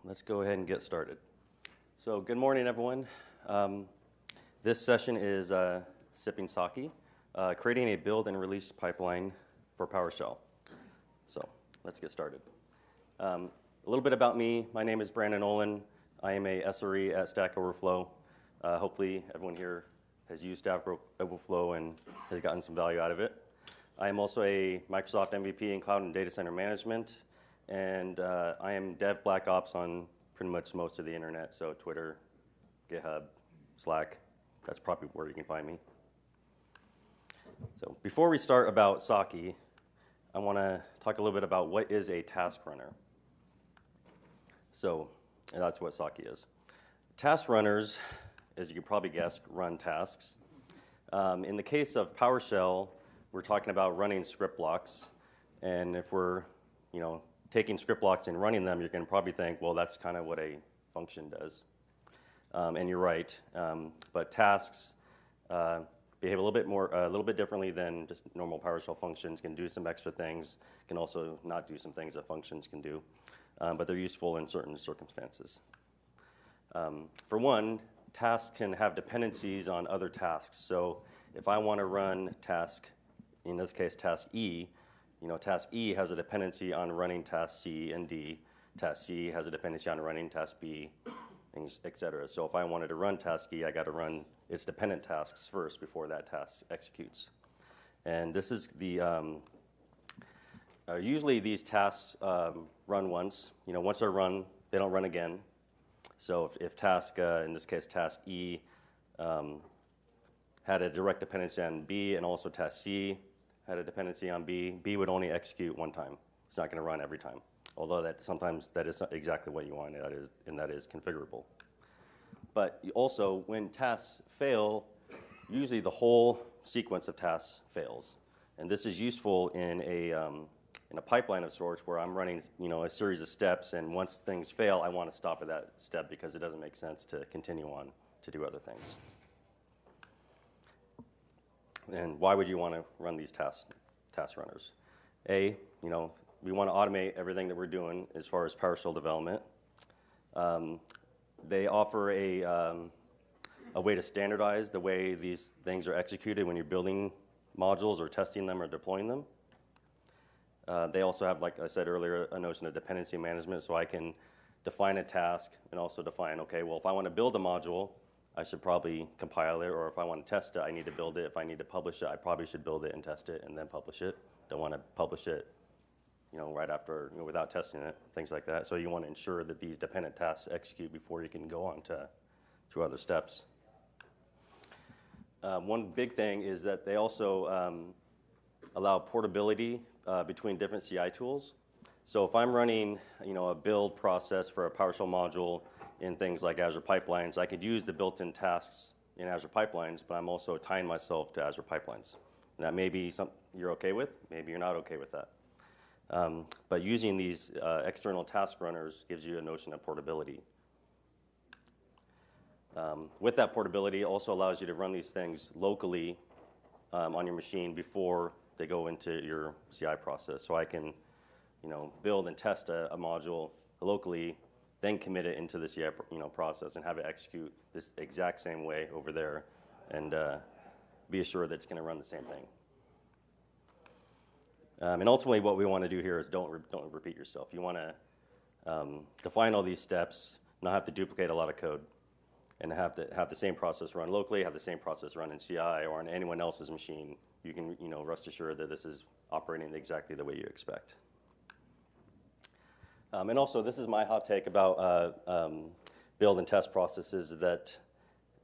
let's go ahead and get started. So good morning, everyone. This session is sipping sake, creating a build and release pipeline for PowerShell. So let's get started. A little bit about me. My name is Brandon Olin. I am a SRE at Stack Overflow. Hopefully everyone here has used Stack Overflow and has gotten some value out of it. I am also a Microsoft MVP in Cloud and Data Center Management, and I am Dev Black Ops on pretty much most of the internet, so Twitter, GitHub, Slack. That's probably where you can find me. So before we start about sake, I want to talk a little bit about what is a task runner. So and that's what sake is. Task runners, as you can probably guess, run tasks. In the case of PowerShell, we're talking about running script blocks, and if we're, taking script blocks and running them, you're going to probably think, well, that's kind of what a function does. And you're right, but tasks behave a little bit differently than just normal PowerShell functions. Can do some extra things, can also not do some things that functions can do, but they're useful in certain circumstances. For one, tasks can have dependencies on other tasks. So if I want to run task, in this case task E, task E has a dependency on running task C and D. Task C has a dependency on running task B, et cetera. So if I wanted to run task E, I got to run its dependent tasks first before that task executes. And this is the, usually these tasks run once. Once they're run, they don't run again. So if task, in this case task E, had a direct dependency on B, and also task C had a dependency on B, B would only execute one time. It's not going to run every time, although sometimes that is exactly what you want, and that is configurable. But also, when tasks fail, usually the whole sequence of tasks fails. And this is useful in a pipeline of sorts where I'm running a series of steps, and once things fail, I want to stop at that step because it doesn't make sense to continue on to do other things. And why would you want to run these task runners? We want to automate everything that we're doing as far as PowerShell development. They offer a way to standardize the way these things are executed when you're building modules or testing them or deploying them. They also have, like I said earlier, a notion of dependency management, so I can define a task and also define, okay, well, if I want to build a module, I should probably compile it, or if I want to test it, I need to build it. If I need to publish it, I probably should build it and test it and then publish it. Don't want to publish it, right after, without testing it, things like that. So you want to ensure that these dependent tasks execute before you can go on to other steps. One big thing is that they also allow portability between different CI tools. So if I'm running, a build process for a PowerShell module in things like Azure Pipelines, I could use the built-in tasks in Azure Pipelines, but I'm also tying myself to Azure Pipelines. And that may be something you're okay with, maybe you're not okay with that. But using these external task runners gives you a notion of portability. With that portability, it also allows you to run these things locally on your machine before they go into your CI process. So I can, build and test a module locally, then commit it into the CI process and have it execute this exact same way over there, and be assured that it's going to run the same thing. And ultimately, what we want to do here is don't repeat yourself. You want to define all these steps, not have to duplicate a lot of code, and have the same process run locally, have the same process run in CI or on anyone else's machine. You can rest assured that this is operating exactly the way you expect. And also, this is my hot take about build and test processes, that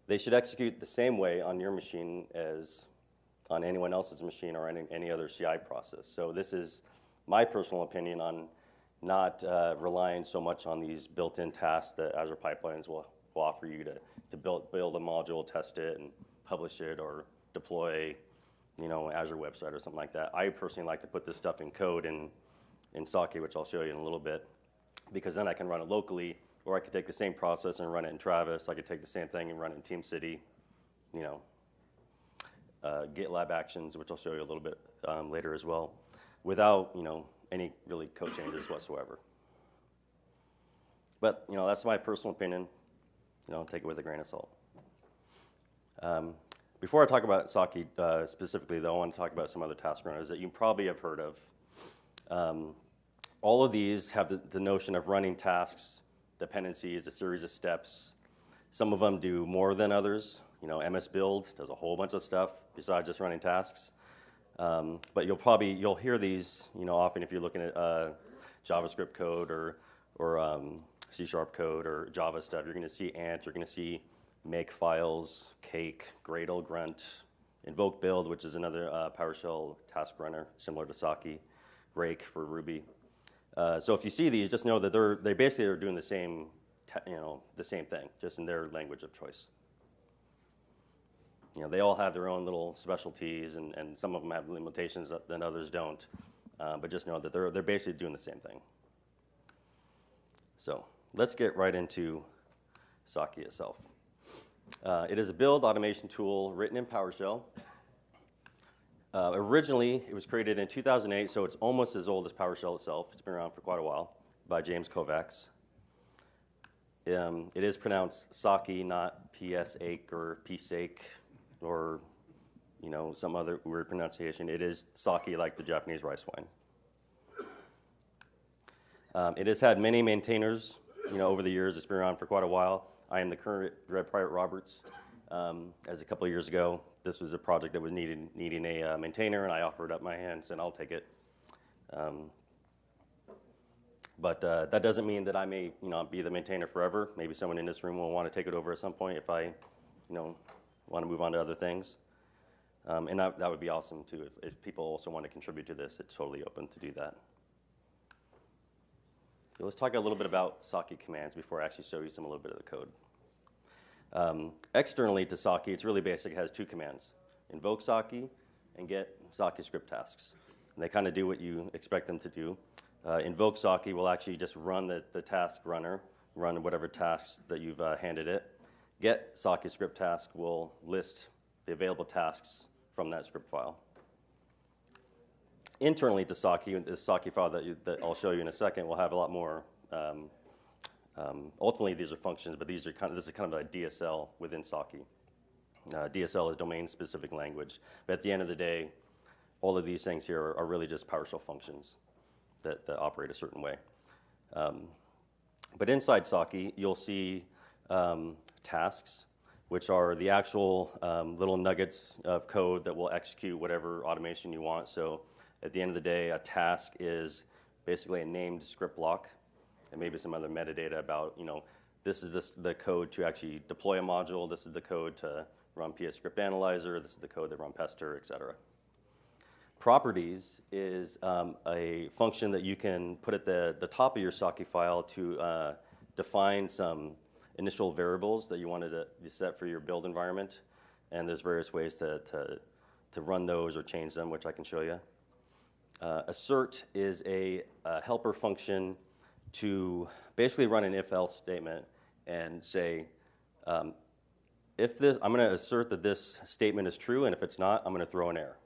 they should execute the same way on your machine as on anyone else's machine or any other CI process. So this is my personal opinion on not relying so much on these built-in tasks that Azure Pipelines will offer you to build a module, test it, and publish it, or deploy Azure website or something like that. I personally like to put this stuff in code in sake, which I'll show you in a little bit, because then I can run it locally, or I could take the same process and run it in Travis. I could take the same thing and run it in TeamCity, GitLab Actions, which I'll show you a little bit later as well, without any really code changes whatsoever. But that's my personal opinion. Take it with a grain of salt. Before I talk about psake specifically, though, I want to talk about some other task runners that you probably have heard of. All of these have the notion of running tasks, dependencies, a series of steps. Some of them do more than others. MS Build does a whole bunch of stuff besides just running tasks. But you'll hear these, often if you're looking at JavaScript code or C# code or Java stuff. You're going to see Ant, you're going to see make files, cake, Gradle, grunt, invoke build, which is another PowerShell task runner similar to psake, rake for Ruby. So if you see these, just know that they basically are doing the same thing, just in their language of choice. They all have their own little specialties, and some of them have limitations that others don't. But just know that they're basically doing the same thing. So let's get right into psake itself. It is a build automation tool written in PowerShell. Originally, it was created in 2008, so it's almost as old as PowerShell itself. It's been around for quite a while, by James Kovacs. It is pronounced psake, not psake or psake or some other weird pronunciation. It is sake, like the Japanese rice wine. It has had many maintainers over the years. It's been around for quite a while. I am the current Red Pirate Roberts. As a couple of years ago, this was a project that was needing a maintainer, and I offered up my hand and said, I'll take it. But that doesn't mean that I may be the maintainer forever. Maybe someone in this room will want to take it over at some point if I want to move on to other things. And that would be awesome too. If people also want to contribute to this, it's totally open to do that. So let's talk a little bit about psake commands before I actually show you a little bit of the code. Externally to psake, it's really basic. It has two commands: invoke psake and get psake script tasks. And they kind of do what you expect them to do. Invoke psake will actually just run the task runner, run whatever tasks that you've handed it. Get psake script task will list the available tasks from that script file. Internally to psake, the psake file that I'll show you in a second will have a lot more. Ultimately, these are functions, but this is kind of a DSL within psake. DSL is domain-specific language. But at the end of the day, all of these things here are really just PowerShell functions that operate a certain way. But inside psake, you'll see tasks, which are the actual little nuggets of code that will execute whatever automation you want. So at the end of the day, a task is basically a named script block, and maybe some other metadata about, this is the code to actually deploy a module, this is the code to run PS Script Analyzer, this is the code that run Pester, etc. Properties is a function that you can put at the top of your psake file to define some initial variables that you wanted to set for your build environment. And there's various ways to run those or change them, which I can show you. Assert is a helper function to basically run an if-else statement and say, I'm going to assert that this statement is true, and if it's not, I'm going to throw an error.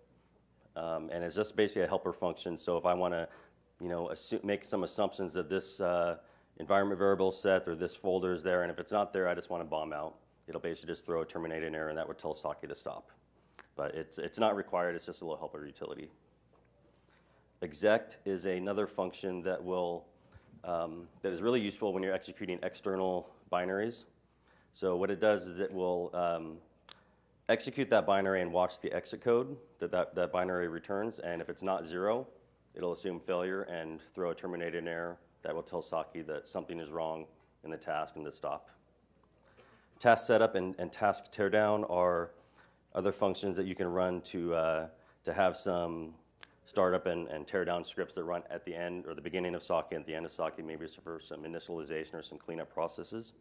And it's just basically a helper function. So if I want to, make some assumptions that this environment variable is set or this folder is there, and if it's not there, I just want to bomb out. It'll basically just throw a terminated error, and that would tell psake to stop. But it's not required. It's just a little helper utility. Exec is another function that that is really useful when you're executing external binaries. So what it does is it will execute that binary and watch the exit code that binary returns, and if it's not 0, it'll assume failure and throw a terminated error that will tell psake that something is wrong in the task and to stop. Task setup and task teardown are other functions that you can run to have some startup and tear down scripts that run at the end or the beginning of psake and at the end of psake, maybe for some initialization or some cleanup processes.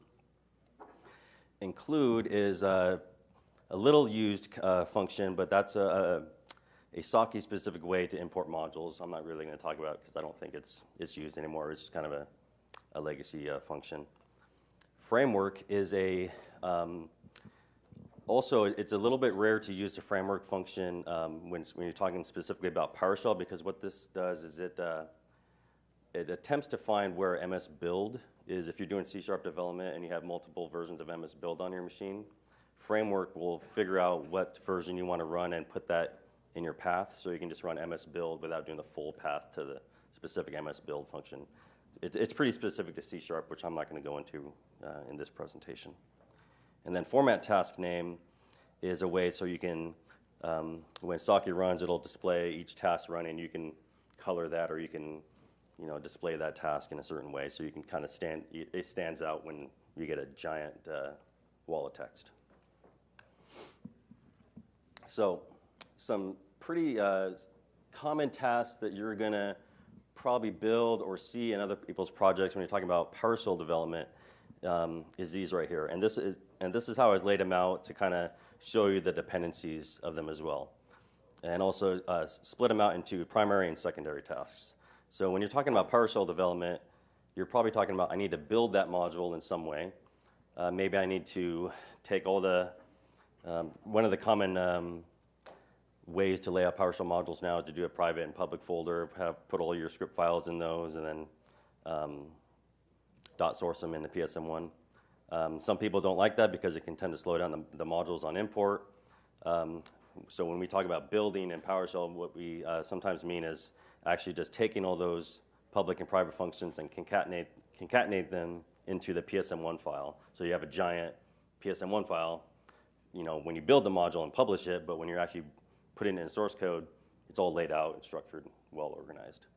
Include is a little used function, but that's a psake-specific way to import modules. I'm not really going to talk about it because I don't think it's used anymore. It's kind of a legacy function. Framework is also, it's a little bit rare to use the framework function when you're talking specifically about PowerShell, because what this does is it it attempts to find where MS Build is. If you're doing C# development and you have multiple versions of MS Build on your machine, Framework will figure out what version you want to run and put that in your path, so you can just run MS Build without doing the full path to the specific MS Build function. It's pretty specific to C#, which I'm not going to go into in this presentation. And then format task name is a way so you can, when Sake runs, it'll display each task running. You can color that, or you can, display that task in a certain way, so you can kind of it stands out when you get a giant wall of text. So some pretty common tasks that you're going to probably build or see in other people's projects when you're talking about PowerShell development is these right here. And this is how I laid them out to kind of show you the dependencies of them as well. And also split them out into primary and secondary tasks. So when you're talking about PowerShell development, you're probably talking about, I need to build that module in some way. Maybe I need to take all the, one of the common ways to lay out PowerShell modules now is to do a private and public folder, put all your script files in those, and then dot source them in the PSM1. Some people don't like that because it can tend to slow down the modules on import. So when we talk about building in PowerShell, what we sometimes mean is actually just taking all those public and private functions and concatenate them into the PSM1 file. So you have a giant PSM1 file, when you build the module and publish it, but when you're actually putting it in source code, it's all laid out and structured, well organized.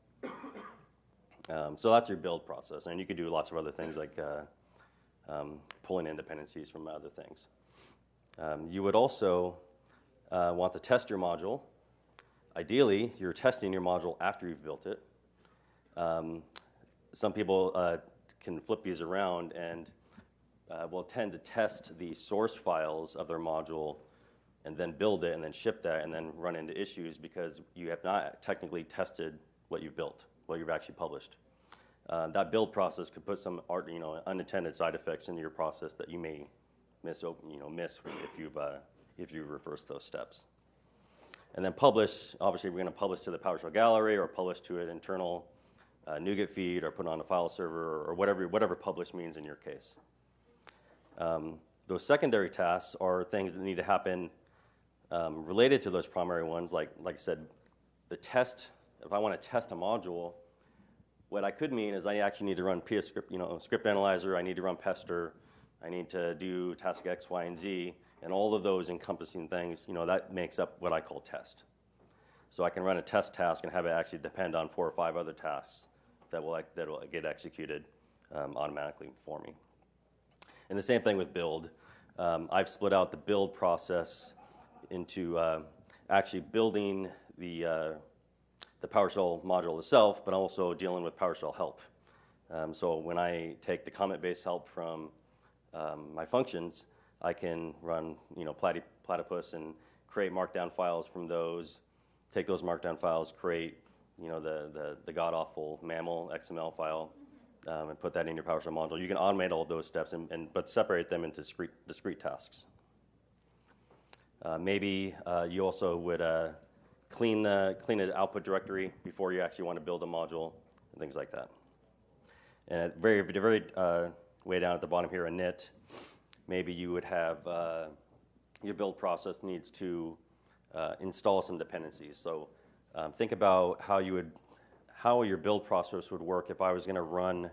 So that's your build process. And you could do lots of other things like pulling in dependencies from other things. You would also want to test your module. Ideally, you're testing your module after you've built it. Some people can flip these around and will tend to test the source files of their module and then build it and then ship that and then run into issues because you have not technically tested what you've built, what you've actually published. That build process could put some unintended side effects into your process that you may miss if you reverse those steps. And then publish, obviously we're going to publish to the PowerShell gallery or publish to an internal NuGet feed or put on a file server or whatever publish means in your case. Those secondary tasks are things that need to happen related to those primary ones. Like I said, the test, if I want to test a module, what I could mean is I actually need to run PS script, script analyzer, I need to run pester, I need to do task X, Y, and Z, and all of those encompassing things, that makes up what I call test. So I can run a test task and have it actually depend on 4 or 5 other tasks that will get executed automatically for me. And the same thing with build. I've split out the build process into actually building the PowerShell module itself, but also dealing with PowerShell help. So when I take the comment-based help from my functions, I can run platypus and create markdown files from those, take those markdown files, create the god-awful mammal XML file, and put that in your PowerShell module. You can automate all of those steps, but separate them into discrete tasks. Maybe you also would clean the output directory before you actually want to build a module and things like that. And very way down at the bottom here, Anit, maybe you would have your build process needs to install some dependencies. So think about how your build process would work if I was going to run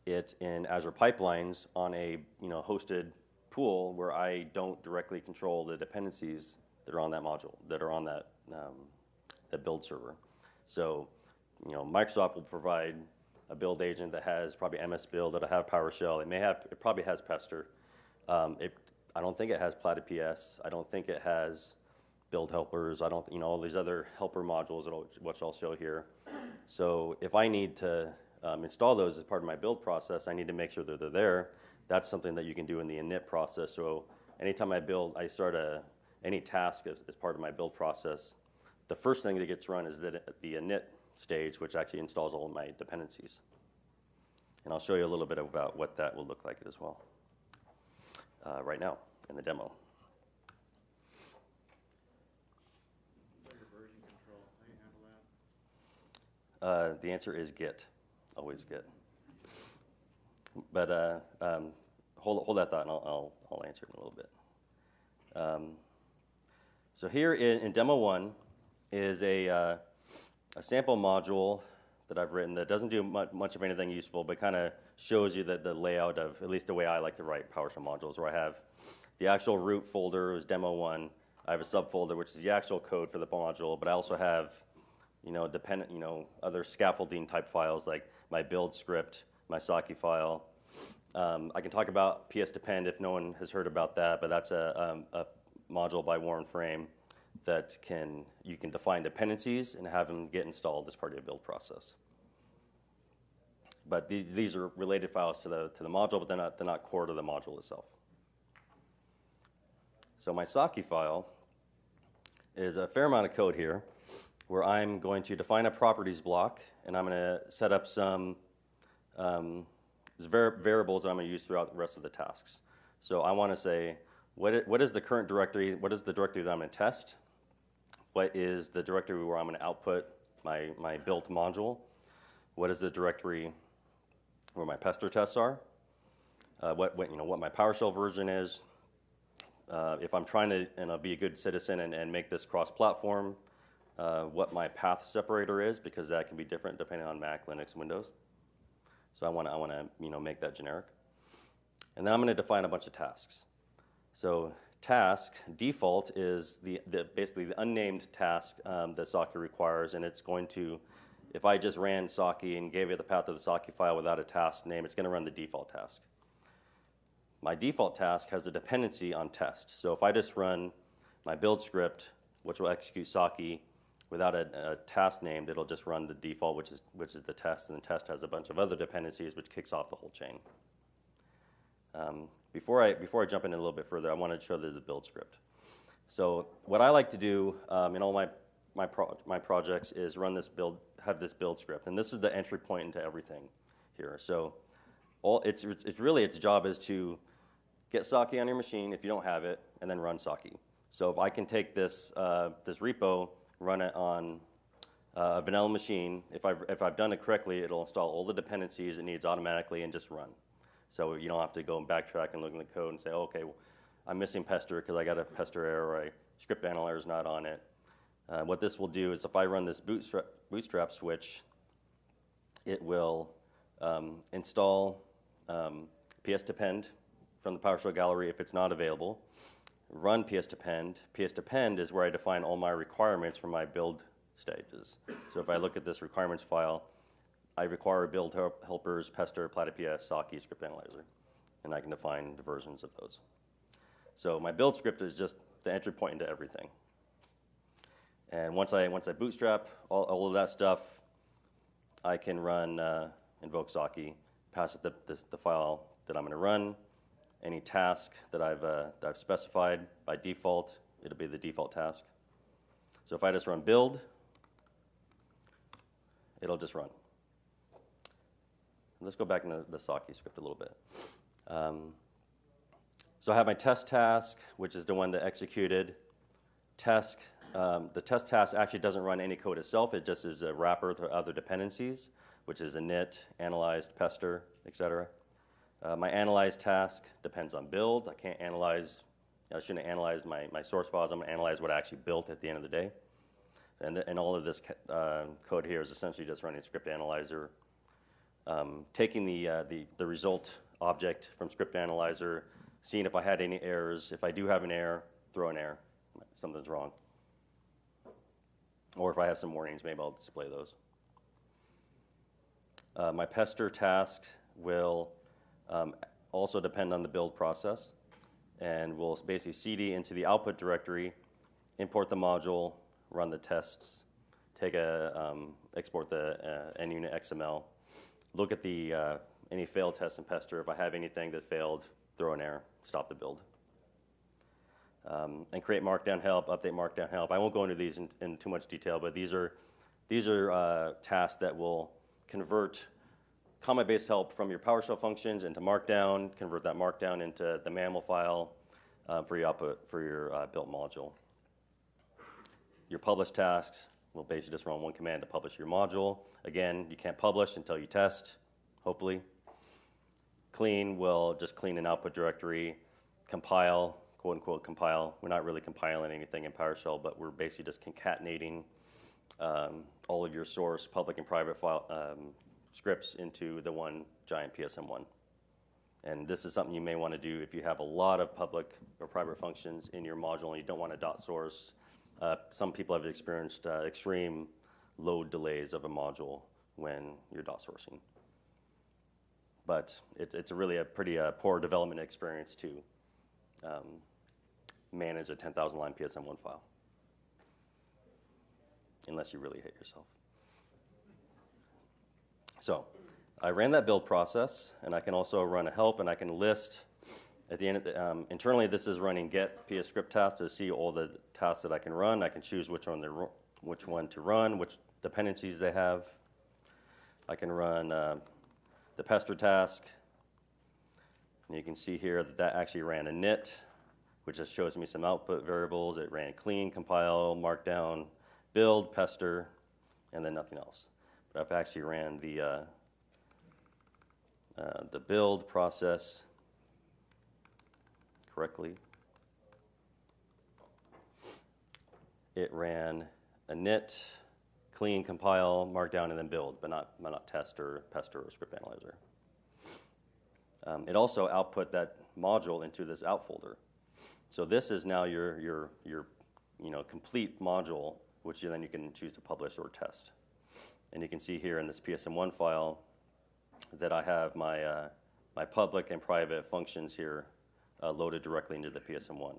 it in Azure Pipelines on a hosted pool where I don't directly control the dependencies that are on that module, that are on that build server. So Microsoft will provide a build agent that has probably MS Build, that'll have PowerShell. It probably has pester. I don't think it has platyps. I don't think it has build helpers. I don't, all these other helper modules, which I'll show here. So if I need to install those as part of my build process, I need to make sure that they're there. That's something that you can do in the init process. So anytime I start any task as part of my build process, the first thing that gets run is the init stage, which actually installs all of my dependencies. And I'll show you a little bit about what that will look like as well right now in the demo. Version control, how do you handle that? The answer is Git. always get. But hold that thought, and I'll answer it in a little bit. So here in demo 1 is a sample module that I've written that doesn't do much of anything useful, but kind of shows you the layout of, at least the way I like to write PowerShell modules, where I have the actual root folder is demo 1. I have a subfolder, which is the actual code for the module, but I also have, other scaffolding type files like my build script, my psake file. I can talk about ps_depend if no one has heard about that, but that's a module by Warren Frame that you can define dependencies and have them get installed as part of your build process. But these are related files to the module, but they're not core to the module itself. So my psake file is a fair amount of code here, where I'm going to define a properties block, and I'm going to set up some variables that I'm going to use throughout the rest of the tasks. So I want to say, what is the current directory? What is the directory that I'm going to test? What is the directory where I'm going to output my built module? What is the directory where my pester tests are? What my PowerShell version is. If I'm trying to be a good citizen and make this cross-platform, what my path separator is, because that can be different depending on Mac, Linux, Windows. So I want to make that generic. And then I'm going to define a bunch of tasks. So task default is basically the unnamed task that psake requires, and it's going to, if I just ran psake and gave it the path of the psake file without a task name, it's going to run the default task. My default task has a dependency on test. So if I just run my build script, which will execute psake without a task named, it'll just run the default, which is the test, and the test has a bunch of other dependencies, which kicks off the whole chain. Before I jump in a little bit further, I want to show the build script. So what I like to do in all my projects is have this build script, and this is the entry point into everything here. So it's really its job is to get psake on your machine if you don't have it, and then run psake. So if I can take this repo, run it on a vanilla machine, if I've done it correctly, it'll install all the dependencies it needs automatically and just run. So you don't have to go and backtrack and look in the code and say, oh, okay, well, I'm missing pester because I got a pester error, or a script analyzer is not on it. What this will do is if I run this bootstrap switch, it will install ps_depend from the PowerShell gallery if it's not available. Run ps_depend. ps_depend is where I define all my requirements for my build stages. So if I look at this requirements file, I require build helpers, pester, platypus, psake, script analyzer, and I can define the versions of those. So my build script is just the entry point into everything. And once I bootstrap all of that stuff, I can run invoke psake, pass it the file that I'm going to run. Any task that I've specified by default, it'll be the default task. So if I just run build, it'll just run. Let's go back into the psake script a little bit. So I have my test task, which is the one that executed. The test task actually doesn't run any code itself. It just is a wrapper to other dependencies, which is init, analyzed, pester, etc. My analyze task depends on build. I shouldn't analyze my source files. I'm going to analyze what I actually built at the end of the day. And all of this code here is essentially just running script analyzer, taking the result object from script analyzer, seeing if I had any errors. If I do have an error, throw an error. Something's wrong. Or if I have some warnings, maybe I'll display those. My pester task will also depend on the build process, and we'll basically cd into the output directory, import the module, run the tests, export the NUnit XML, look at the any failed tests in pester. If I have anything that failed, throw an error, stop the build. And create markdown help, update markdown help. I won't go into these in too much detail, but these are tasks that will convert comment-based help from your PowerShell functions into Markdown, convert that Markdown into the MAML file for your output for your built module. Your publish tasks will basically just run one command to publish your module. Again, you can't publish until you test, hopefully. Clean will just clean an output directory. Compile, quote unquote compile. We're not really compiling anything in PowerShell, but we're basically just concatenating all of your source public and private file scripts into the one giant PSM1. And this is something you may want to do if you have a lot of public or private functions in your module and you don't want to dot source. Some people have experienced extreme load delays of a module when you're dot sourcing. But it's really a pretty poor development experience to manage a 10,000 line PSM1 file, unless you really hate yourself. So I ran that build process, and I can also run a help, and I can list at the end of the, internally this is running get ps script tasks to see all the tasks that I can run. I can choose which one to run, which dependencies they have. I can run the pester task, and you can see here that that actually ran a init, which just shows me some output variables. It ran clean, compile, markdown, build, pester, and then nothing else. But I've actually ran the build process correctly. It ran init, clean, compile, markdown, and then build, but not test or pester or script analyzer. It also output that module into this out folder. So this is now your complete module, which then you can choose to publish or test. And you can see here in this PSM1 file that I have my my public and private functions here loaded directly into the PSM1.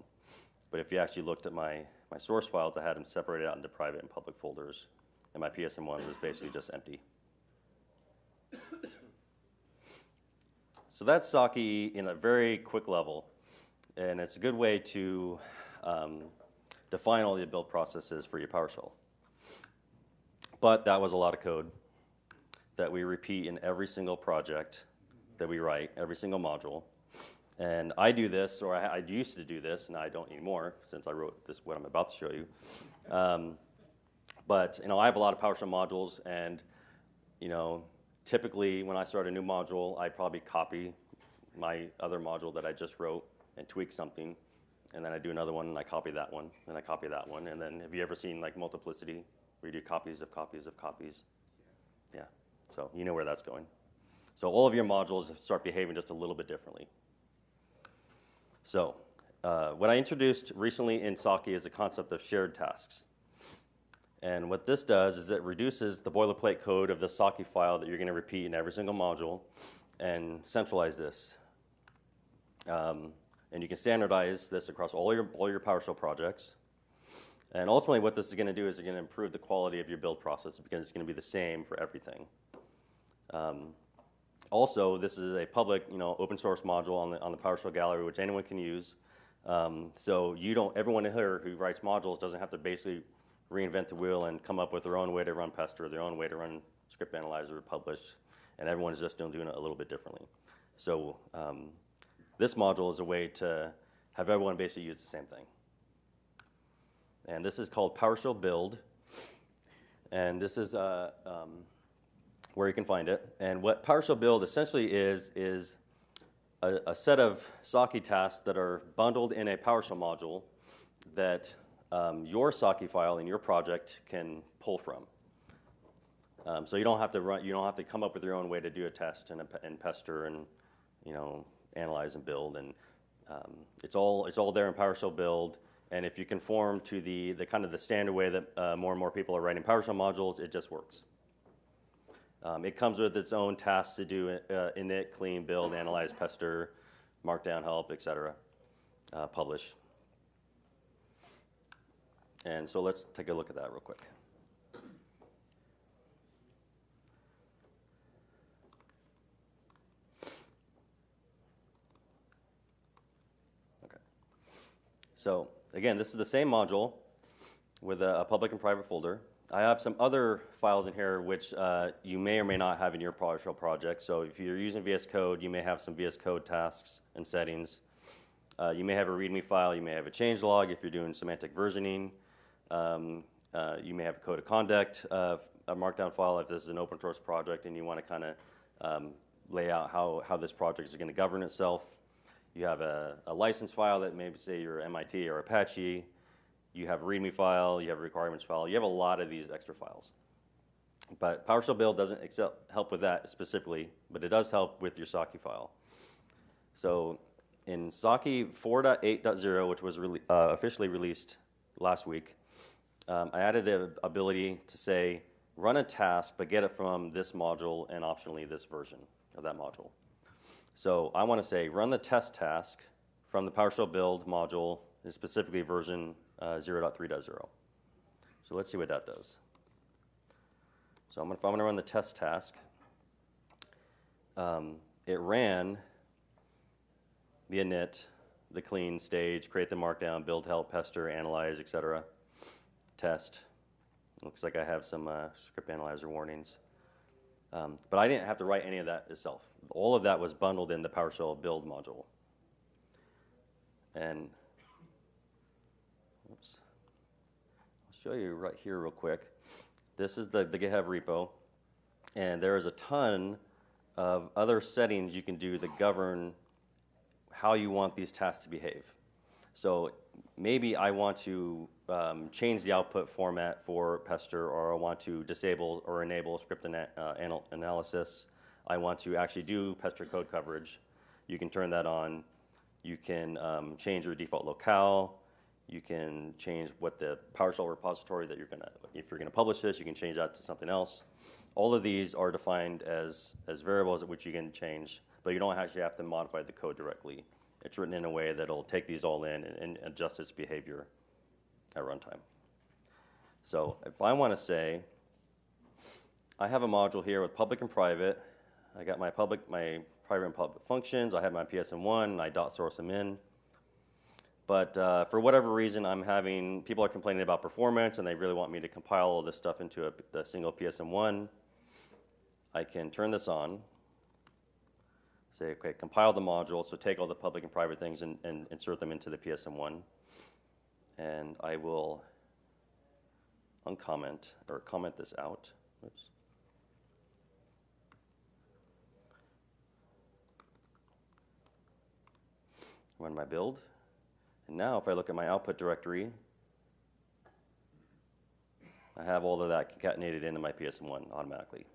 But if you actually looked at my source files, I had them separated out into private and public folders, and my PSM1 was basically just empty. So that's Sake in a very quick level, and it's a good way to define all the build processes for your PowerShell. But that was a lot of code that we repeat in every single project that we write, every single module. And I do this, or I used to do this, and I don't anymore since I wrote this, what I'm about to show you. But I have a lot of PowerShell modules, and typically when I start a new module, I probably copy my other module that I just wrote and tweak something, and then I do another one, and I copy that one, and I copy that one, and then have you ever seen like multiplicity, where you do copies of copies of copies? Yeah, so you know where that's going. So all of your modules start behaving just a little bit differently. So what I introduced recently in Sake is the concept of shared tasks. And what this does is it reduces the boilerplate code of the Sake file that you're going to repeat in every single module and centralize this. And you can standardize this across all your PowerShell projects. And ultimately what this is going to do is it's going to improve the quality of your build process because it's going to be the same for everything. Also, this is a public, open source module on the PowerShell gallery, which anyone can use. So everyone here who writes modules doesn't have to basically reinvent the wheel and come up with their own way to run pester, their own way to run script analyzer, publish, and everyone's just doing it a little bit differently. So this module is a way to have everyone basically use the same thing. And this is called PowerShell Build, and this is where you can find it. And what PowerShell Build essentially is a set of Sake tasks that are bundled in a PowerShell module that your Sake file in your project can pull from. So you don't have to come up with your own way to do a test and pester and analyze and build, and it's all there in PowerShell Build. And if you conform to the kind of the standard way that more and more people are writing PowerShell modules, it just works. It comes with its own tasks to do init, clean, build, analyze, pester, markdown, help, etc. Publish. And so let's take a look at that real quick. Okay. So again, this is the same module with a public and private folder. I have some other files in here which you may or may not have in your PowerShell project. So if you're using VS Code, you may have some VS Code tasks and settings. You may have a README file. You may have a changelog if you're doing semantic versioning. You may have a code of conduct, a markdown file if this is an open source project and you want to kind of lay out how this project is going to govern itself. You have a license file that maybe say you're MIT or Apache. You have a README file, you have a requirements file. You have a lot of these extra files. But PowerShell build doesn't help with that specifically, but it does help with your psake file. So in psake 4.8.0, which was officially released last week, I added the ability to say, run a task, but get it from this module and optionally this version of that module. So I want to say, run the test task from the PowerShell build module, and specifically version 0.3.0. So let's see what that does. So if I'm going to run the test task, it ran the init, the clean stage, create the markdown, build, help, pester, analyze, etc. Test. Looks like I have some script analyzer warnings. But I didn't have to write any of that itself. All of that was bundled in the PowerShell build module. And oops, I'll show you right here real quick. This is the GitHub repo, and there is a ton of other settings you can do that govern how you want these tasks to behave. So maybe I want to change the output format for pester, or I want to disable or enable script analysis. I want to actually do pester code coverage. You can turn that on. You can change your default locale. You can change what the PowerShell repository that if you're gonna publish this, you can change that to something else. All of these are defined as variables which you can change, but you don't actually have to modify the code directly. It's written in a way that'll take these all in and adjust its behavior at runtime. So if I want to say, I have a module here with public and private. I got my private and public functions. I have my PSM1, and I dot source them in. But for whatever reason, people are complaining about performance, and they really want me to compile all this stuff into a single PSM1. I can turn this on. Say, okay, compile the module, so take all the public and private things and insert them into the PSM1. And I will uncomment, or comment this out. Oops. Run my build. And now if I look at my output directory, I have all of that concatenated into my PSM1 automatically.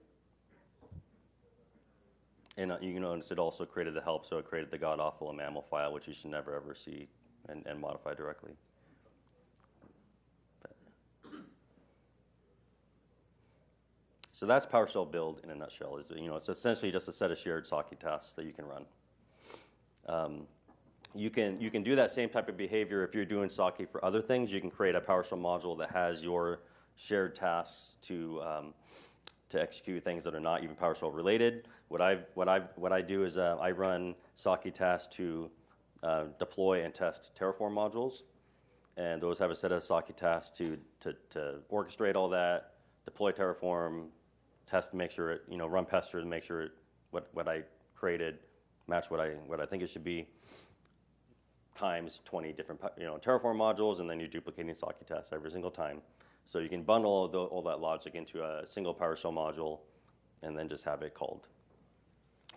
And you can notice it also created the help, so it created the god-awful and mammal file, which you should never ever see and modify directly. So that's PowerShell build in a nutshell. It's essentially just a set of shared psake tasks that you can run. You can do that same type of behavior if you're doing psake for other things. You can create a PowerShell module that has your shared tasks to execute things that are not even PowerShell related. What I do is I run psake tasks to deploy and test Terraform modules, and those have a set of psake tasks to orchestrate all that, deploy Terraform, test to make sure it, run pester to make sure what I created match what I think it should be, times 20 different Terraform modules, and then you're duplicating psake tests every single time. So you can bundle all that logic into a single PowerShell module and then just have it called.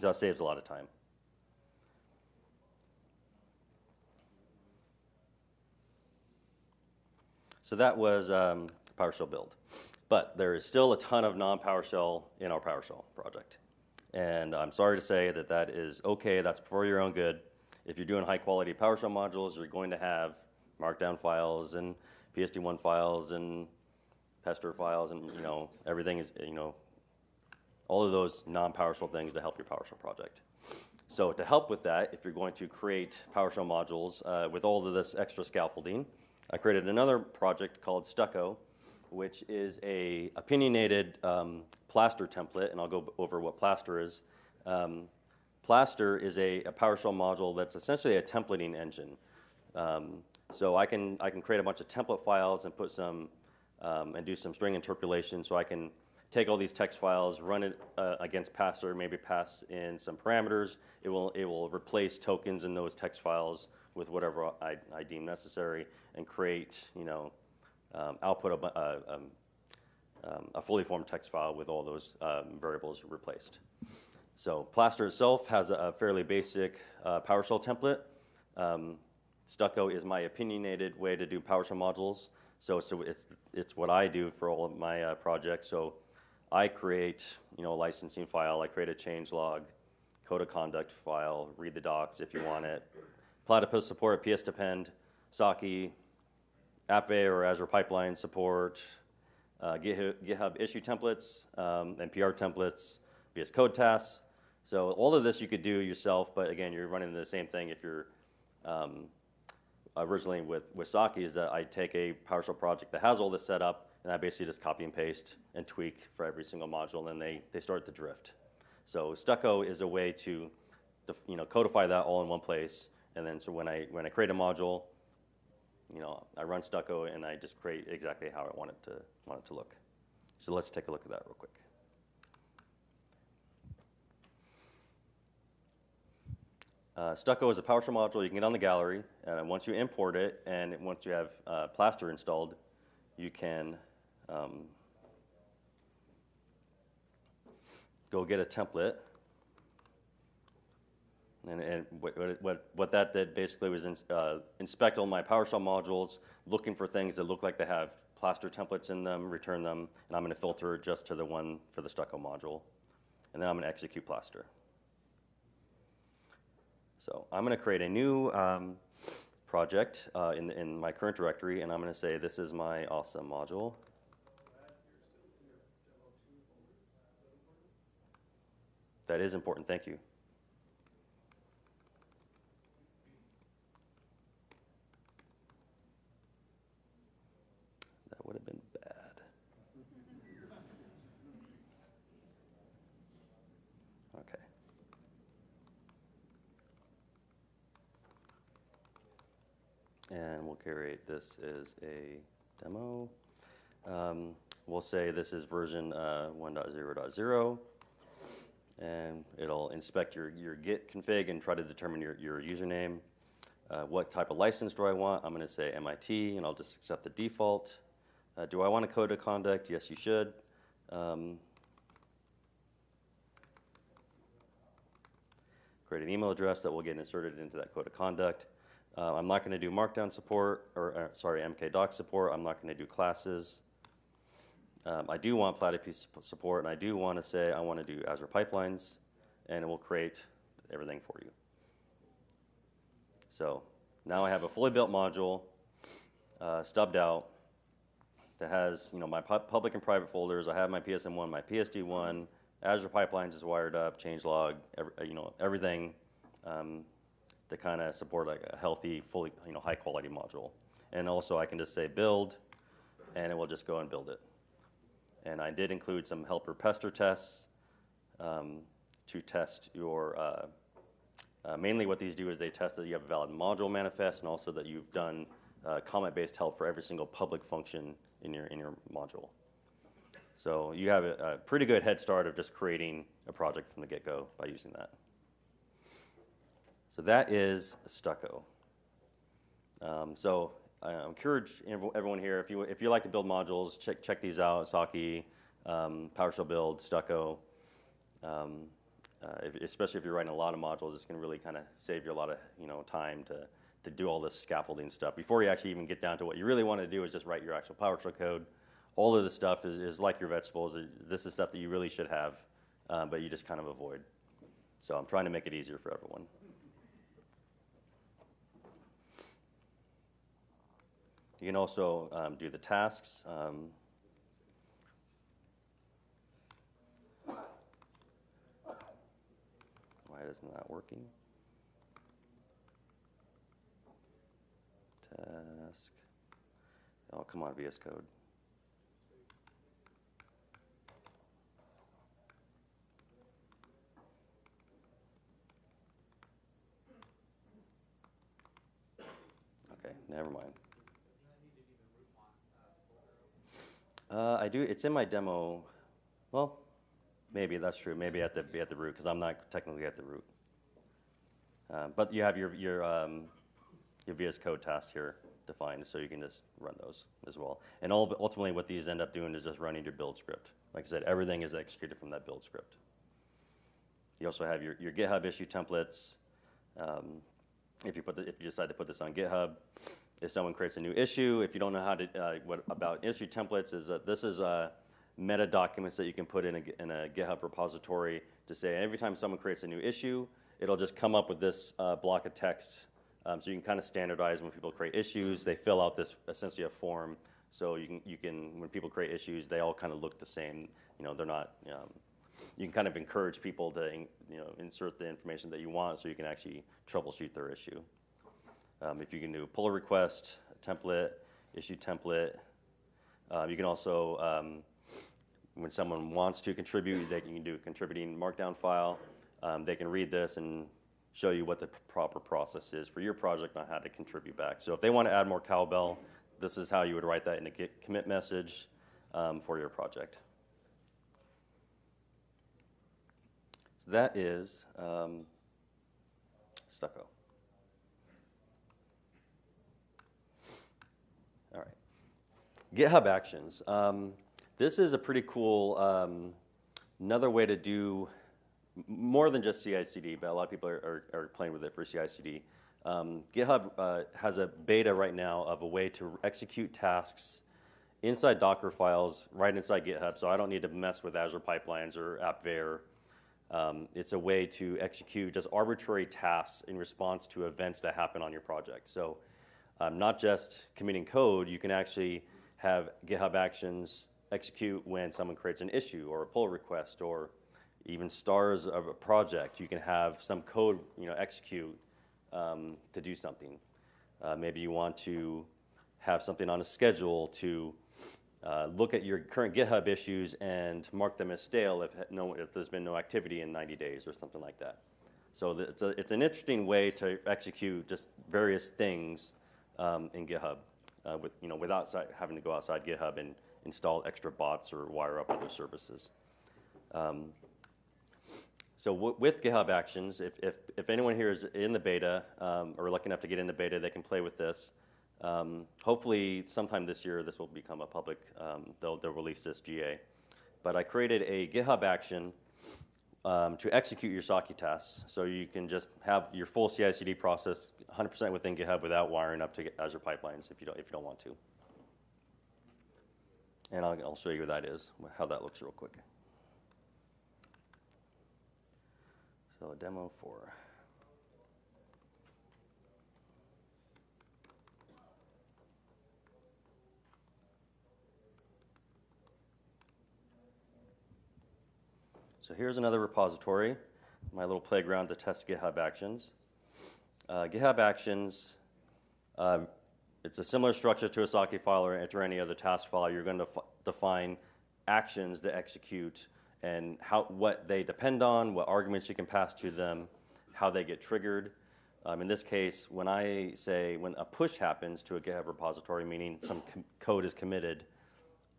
That saves a lot of time. So that was PowerShell build. But there is still a ton of non-PowerShell in our PowerShell project. And I'm sorry to say that is okay, that's for your own good. If you're doing high quality PowerShell modules, you're going to have markdown files and PSD1 files and pester files, and everything is, all of those non-PowerShell things to help your PowerShell project. So to help with that, if you're going to create PowerShell modules with all of this extra scaffolding, I created another project called Stucco, which is a opinionated plaster template, and I'll go over what plaster is. Plaster is a PowerShell module that's essentially a templating engine. So I can create a bunch of template files and put some and do some string interpolation. So I can take all these text files, run it against Plaster, maybe pass in some parameters. It will replace tokens in those text files with whatever I deem necessary, and create output a fully formed text file with all those variables replaced. So Plaster itself has a fairly basic PowerShell template. Stucco is my opinionated way to do PowerShell modules. So it's what I do for all of my projects. So I create a licensing file. I create a change log, code of conduct file, read the docs if you want it. Platypus support, PS depend, psake, App-A or Azure Pipeline support, GitHub issue templates, and PR templates, VS Code tasks. So all of this you could do yourself, but again, you're running the same thing if you're originally with Psake is that I take a PowerShell project that has all this set up, and I basically just copy and paste and tweak for every single module, and then they start to drift. So Stucco is a way to codify that all in one place, and then so when I create a module, I run Stucco and I just create exactly how I want it to look. So let's take a look at that real quick. Stucco is a PowerShell module you can get on the gallery, and once you import it, and once you have Plaster installed, you can go get a template. And what that did basically was inspect all my PowerShell modules, looking for things that look like they have Plaster templates in them, return them, and I'm going to filter just to the one for the Stucco module. And then I'm going to execute Plaster. So I'm going to create a new project in my current directory, and I'm going to say this is my awesome module. That is important, thank you. That would have been bad. Okay. And we'll create this is a demo. We'll say this is version 1.0.0. And it'll inspect your Git config and try to determine your username. What type of license do I want? I'm going to say MIT, and I'll just accept the default. Do I want a code of conduct? Yes, you should. Create an email address that will get inserted into that code of conduct. I'm not going to do Markdown support, or sorry, MKDoc support. I'm not going to do classes. I do want Platypus support, and I do want to say I want to do Azure Pipelines, and it will create everything for you. So now I have a fully built module, stubbed out, that has my public and private folders. I have my PSM1, my PSD1, Azure Pipelines is wired up, changelog, everything to kind of support like a healthy, fully high quality module. And also I can just say build, and it will just go and build it. And I did include some helper pester tests to test your, mainly what these do is they test that you have a valid module manifest, and also that you've done comment-based help for every single public function in your module. So you have a pretty good head start of just creating a project from the get-go by using that. So that is Stucco. So I encourage everyone here, if you like to build modules, check these out: Psake, PowerShell Build, Stucco. Especially if you're writing a lot of modules, it's going to really kind of save you a lot of time to do all this scaffolding stuff. Before you actually even get down to what you really want to do is just write your actual PowerShell code. All of this stuff is like your vegetables. This is stuff that you really should have, but you just kind of avoid. So I'm trying to make it easier for everyone. You can also do the tasks. Why isn't that working? Task. Oh, come on, VS Code. Okay, never mind. I do. It's in my demo. Well, maybe that's true. Maybe at the root, because I'm not technically at the root. But you have your VS Code task here defined, so you can just run those as well. And ultimately what these end up doing is just running your build script. Like I said, everything is executed from that build script. You also have your GitHub issue templates. If you decide to put this on GitHub, if someone creates a new issue, if you don't know how to, what about issue templates is that this is meta documents that you can put in a GitHub repository to say every time someone creates a new issue, it'll just come up with this block of text. So you can kind of standardize when people create issues, they fill out this essentially a form. So you can when people create issues, they all kind of look the same. You know, they're not. You can kind of encourage people to insert the information that you want, so you can actually troubleshoot their issue. If you can do a pull request, a template, issue template, you can also, when someone wants to contribute, they can do a contributing markdown file. They can read this and show you what the proper process is for your project on how to contribute back. So if they want to add more cowbell, this is how you would write that in a Git commit message for your project. So that is stucco. All right. GitHub Actions. This is a pretty cool, another way to do more than just CI/CD, but a lot of people are playing with it for CI/CD. GitHub has a beta right now of a way to execute tasks inside Docker files right inside GitHub, so I don't need to mess with Azure pipelines or AppVeyor. It's a way to execute just arbitrary tasks in response to events that happen on your project. So not just committing code, you can actually have GitHub Actions execute when someone creates an issue or a pull request or even stars of a project. You can have some code execute to do something. Maybe you want to have something on a schedule to look at your current GitHub issues and mark them as stale if there's been no activity in 90 days or something like that. So it's an interesting way to execute just various things in GitHub without having to go outside GitHub and install extra bots or wire up other services. So with GitHub Actions, if anyone here is in the beta or lucky enough to get into beta, they can play with this. Hopefully sometime this year this will become a public, they'll release this GA. But I created a GitHub action to execute your Sake tasks, so you can just have your full CI/CD process 100% within GitHub without wiring up to Azure pipelines if you don't want to. And I'll show you what that is, how that looks real quick. So a demo for. So here's another repository, my little playground to test GitHub Actions. GitHub Actions, it's a similar structure to a Sake file or enter any other task file. You're going to define actions to execute and what they depend on, what arguments you can pass to them, how they get triggered. In this case, when I say when a push happens to a GitHub repository, meaning some code is committed,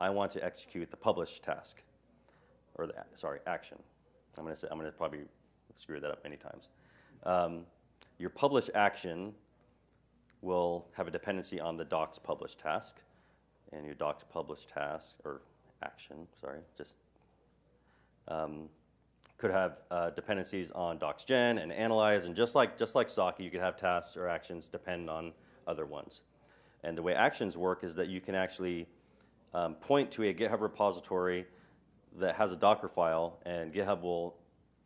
I want to execute the publish task, or action. I'm going to probably screw that up many times. Your publish action will have a dependency on the docs publish task, and your docs publish task or action, could have dependencies on docsgen and analyze, and just like Sake, you could have tasks or actions depend on other ones. And the way actions work is that you can actually point to a GitHub repository that has a Docker file, and GitHub will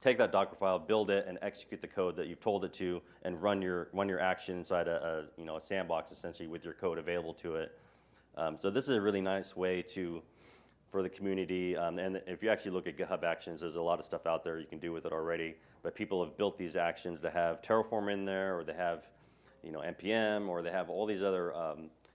take that Docker file, build it, and execute the code that you've told it to, and run your action inside a sandbox essentially with your code available to it. So this is a really nice way for the community, and if you actually look at GitHub Actions, there's a lot of stuff out there you can do with it already. But people have built these actions that have Terraform in there, or they have npm, or they have all these other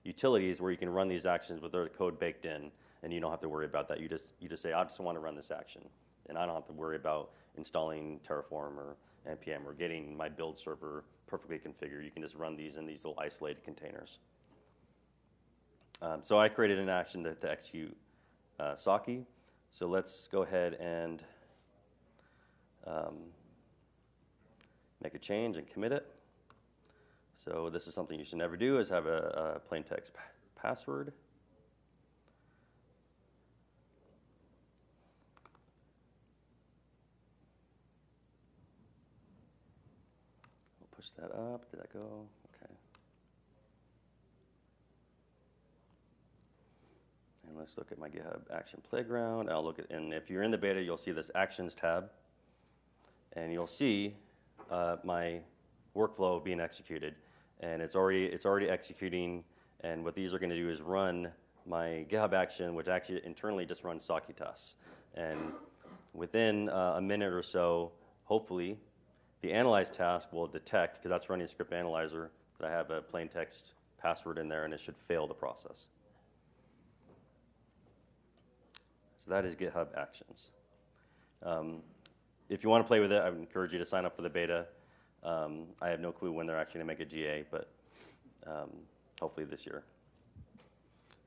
utilities where you can run these actions with their code baked in. And you don't have to worry about that. You just say, I just want to run this action, and I don't have to worry about installing Terraform or npm or getting my build server perfectly configured. You can just run these in these little isolated containers. So I created an action to execute Sake. So let's go ahead and make a change and commit it. So this is something you should never do, is have a plain text password. We'll push that up. Did that go? Okay. And let's look at my GitHub Action Playground. I'll look at, and if you're in the beta, you'll see this Actions tab, and you'll see my workflow being executed, and it's already executing. And what these are going to do is run my GitHub action, which actually internally just runs psake tasks. And within a minute or so, hopefully, the analyze task will detect, because that's running a script analyzer, that I have a plain text password in there, and it should fail the process. So that is GitHub Actions. If you want to play with it, I would encourage you to sign up for the beta. I have no clue when they're actually going to make a GA, but hopefully this year.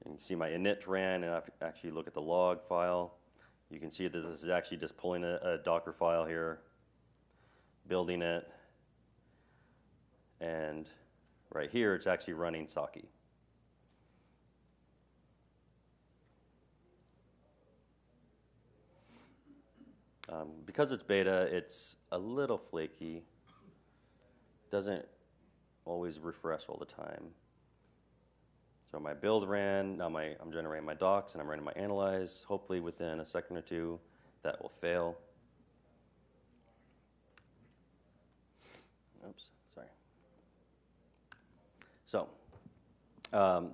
And you can see my init ran, and I actually look at the log file. You can see that this is actually just pulling a Docker file here, building it, and right here it's actually running psake. Because it's beta, it's a little flaky. Doesn't always refresh all the time. So my build ran, now I'm generating my docs, and I'm running my analyze. Hopefully within a second or two, that will fail. Oops, sorry. So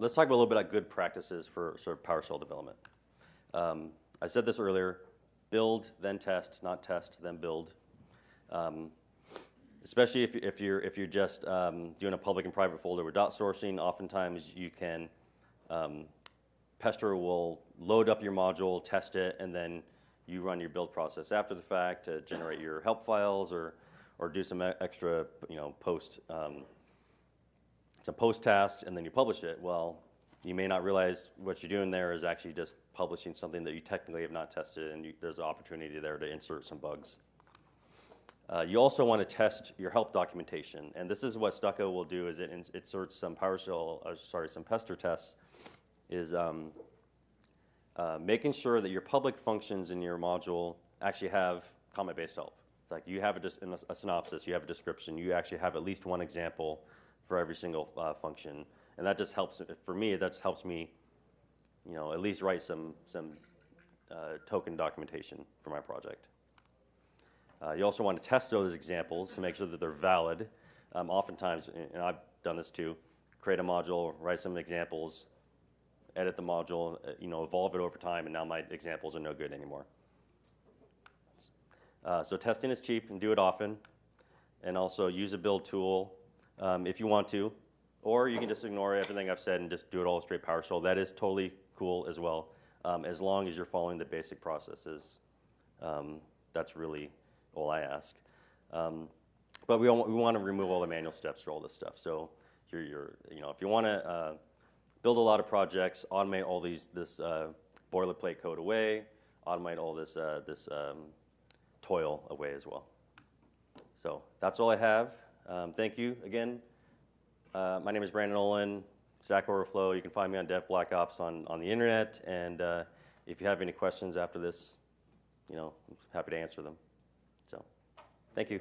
let's talk about a little bit about good practices for sort of PowerShell development. I said this earlier, build, then test, not test, then build. Especially if you're just doing a public and private folder with dot sourcing, oftentimes you can, Pester will load up your module, test it, and then you run your build process after the fact to generate your help files or do some extra, post, some post tasks, and then you publish it. Well, you may not realize what you're doing there is actually just publishing something that you technically have not tested, and there's an opportunity there to insert some bugs. You also want to test your help documentation, and this is what Stucco will do: is it inserts some some Pester tests, is making sure that your public functions in your module actually have comment-based help. It's like you have a synopsis, you have a description, you actually have at least one example for every single function, and that just helps. For me, that helps me, at least write some token documentation for my project. You also want to test those examples to make sure that they're valid. Oftentimes, and I've done this too, create a module, write some examples, edit the module, evolve it over time, and now my examples are no good anymore. So testing is cheap, and do it often. And also use a build tool if you want to, or you can just ignore everything I've said and just do it all straight PowerShell. That is totally cool as well, as long as you're following the basic processes. That's really all I ask. But we want to remove all the manual steps for all this stuff. So if you want to build a lot of projects, automate all this boilerplate code away, automate all this toil away as well. So that's all I have. Thank you again. My name is Brandon Olin, Stack Overflow. You can find me on Dev Black Ops on the internet. And if you have any questions after this, I'm happy to answer them. So, thank you.